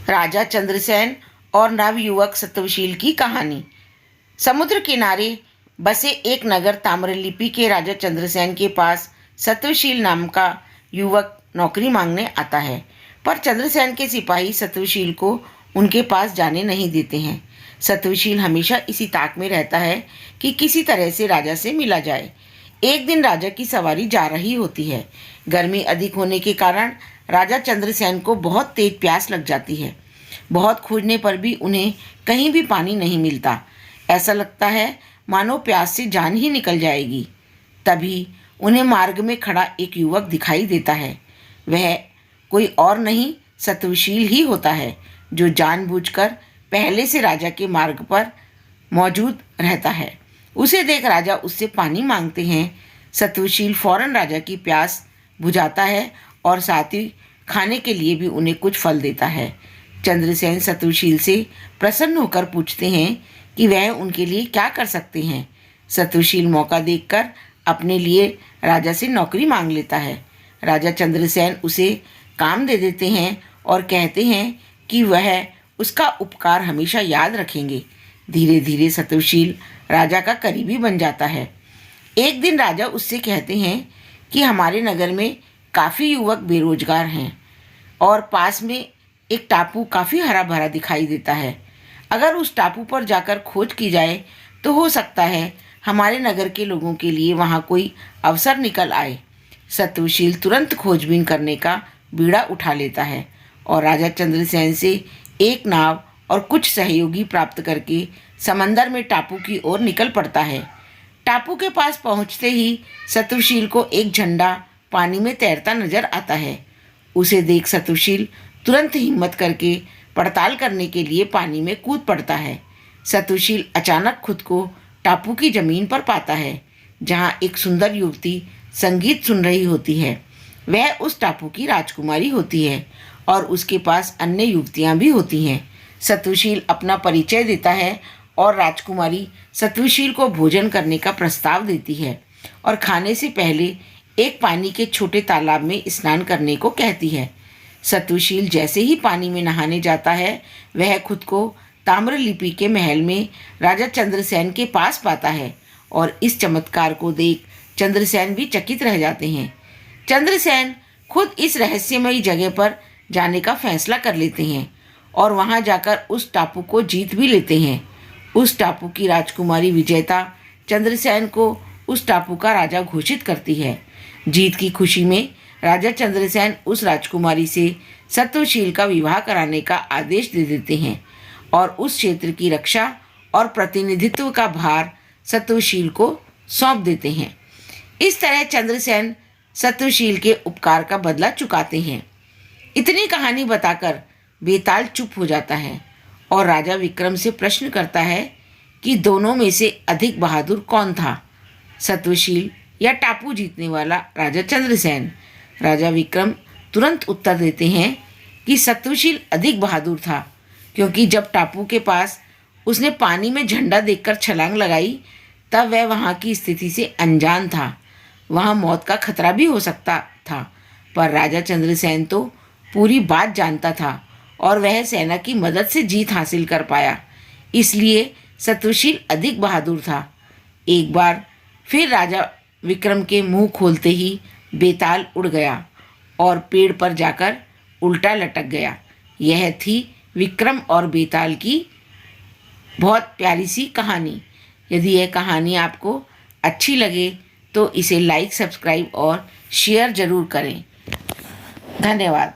राजा चंद्रसेन और नवयुवक सत्वशील की कहानी। समुद्र किनारे बसे एक नगर ताम्रलिपि के राजा चंद्रसेन के पास सत्वशील नाम का युवक नौकरी मांगने आता है, पर चंद्रसेन के सिपाही सत्वशील को उनके पास जाने नहीं देते हैं। सत्वशील हमेशा इसी ताक में रहता है कि किसी तरह से राजा से मिला जाए। एक दिन राजा की सवारी जा रही होती है। गर्मी अधिक होने के कारण राजा चंद्रसेन को बहुत तेज प्यास लग जाती है। बहुत खोजने पर भी उन्हें कहीं भी पानी नहीं मिलता। ऐसा लगता है मानो प्यास से जान ही निकल जाएगी। तभी उन्हें मार्ग में खड़ा एक युवक दिखाई देता है। वह कोई और नहीं सत्वशील ही होता है, जो जानबूझकर पहले से राजा के मार्ग पर मौजूद रहता है। उसे देख राजा उससे पानी मांगते हैं। सत्वशील फौरन राजा की प्यास बुझाता है और साथ ही खाने के लिए भी उन्हें कुछ फल देता है। चंद्रसेन सत्वशील से प्रसन्न होकर पूछते हैं कि वह उनके लिए क्या कर सकते हैं। सत्वशील मौका देखकर अपने लिए राजा से नौकरी मांग लेता है। राजा चंद्रसेन उसे काम दे देते हैं और कहते हैं कि वह उसका उपकार हमेशा याद रखेंगे। धीरे धीरे सत्वशील राजा का करीबी बन जाता है। एक दिन राजा उससे कहते हैं कि हमारे नगर में काफ़ी युवक बेरोजगार हैं और पास में एक टापू काफ़ी हरा भरा दिखाई देता है। अगर उस टापू पर जाकर खोज की जाए तो हो सकता है हमारे नगर के लोगों के लिए वहाँ कोई अवसर निकल आए। सत्वशील तुरंत खोजबीन करने का बीड़ा उठा लेता है और राजा चंद्रसेन से एक नाव और कुछ सहयोगी प्राप्त करके समंदर में टापू की ओर निकल पड़ता है। टापू के पास पहुंचते ही सत्वशील को एक झंडा पानी में तैरता नजर आता है। उसे देख सत्वशील तुरंत हिम्मत करके पड़ताल करने के लिए पानी में कूद पड़ता है। सत्वशील अचानक खुद को टापू की जमीन पर पाता है, जहां एक सुंदर युवती संगीत सुन रही होती है। वह उस टापू की राजकुमारी होती है और उसके पास अन्य युवतियां भी होती हैं। सत्वशील अपना परिचय देता है और राजकुमारी सत्वशील को भोजन करने का प्रस्ताव देती है और खाने से पहले एक पानी के छोटे तालाब में स्नान करने को कहती है। सत्वशील जैसे ही पानी में नहाने जाता है, वह खुद को ताम्रलिपि के महल में राजा चंद्रसेन के पास पाता है और इस चमत्कार को देख चंद्रसेन भी चकित रह जाते हैं। चंद्रसेन खुद इस रहस्यमयी जगह पर जाने का फैसला कर लेते हैं और वहां जाकर उस टापू को जीत भी लेते हैं। उस टापू की राजकुमारी विजेता चंद्रसेन को उस टापू का राजा घोषित करती है। जीत की खुशी में राजा चंद्रसेन उस राजकुमारी से सत्वशील का विवाह कराने का आदेश दे देते हैं और उस क्षेत्र की रक्षा और प्रतिनिधित्व का भार सत्वशील को सौंप देते हैं। इस तरह चंद्रसेन सत्वशील के उपकार का बदला चुकाते हैं। इतनी कहानी बताकर बेताल चुप हो जाता है और राजा विक्रम से प्रश्न करता है कि दोनों में से अधिक बहादुर कौन था, सत्वशील या टापू जीतने वाला राजा चंद्रसेन। राजा विक्रम तुरंत उत्तर देते हैं कि सत्वशील अधिक बहादुर था, क्योंकि जब टापू के पास उसने पानी में झंडा देखकर छलांग लगाई तब वह वहाँ की स्थिति से अनजान था। वहाँ मौत का खतरा भी हो सकता था, पर राजा चंद्रसेन तो पूरी बात जानता था और वह सेना की मदद से जीत हासिल कर पाया। इसलिए सत्वशील अधिक बहादुर था। एक बार फिर राजा विक्रम के मुंह खोलते ही बेताल उड़ गया और पेड़ पर जाकर उल्टा लटक गया। यह थी विक्रम और बेताल की बहुत प्यारी सी कहानी। यदि यह कहानी आपको अच्छी लगे तो इसे लाइक, सब्सक्राइब और शेयर ज़रूर करें। धन्यवाद।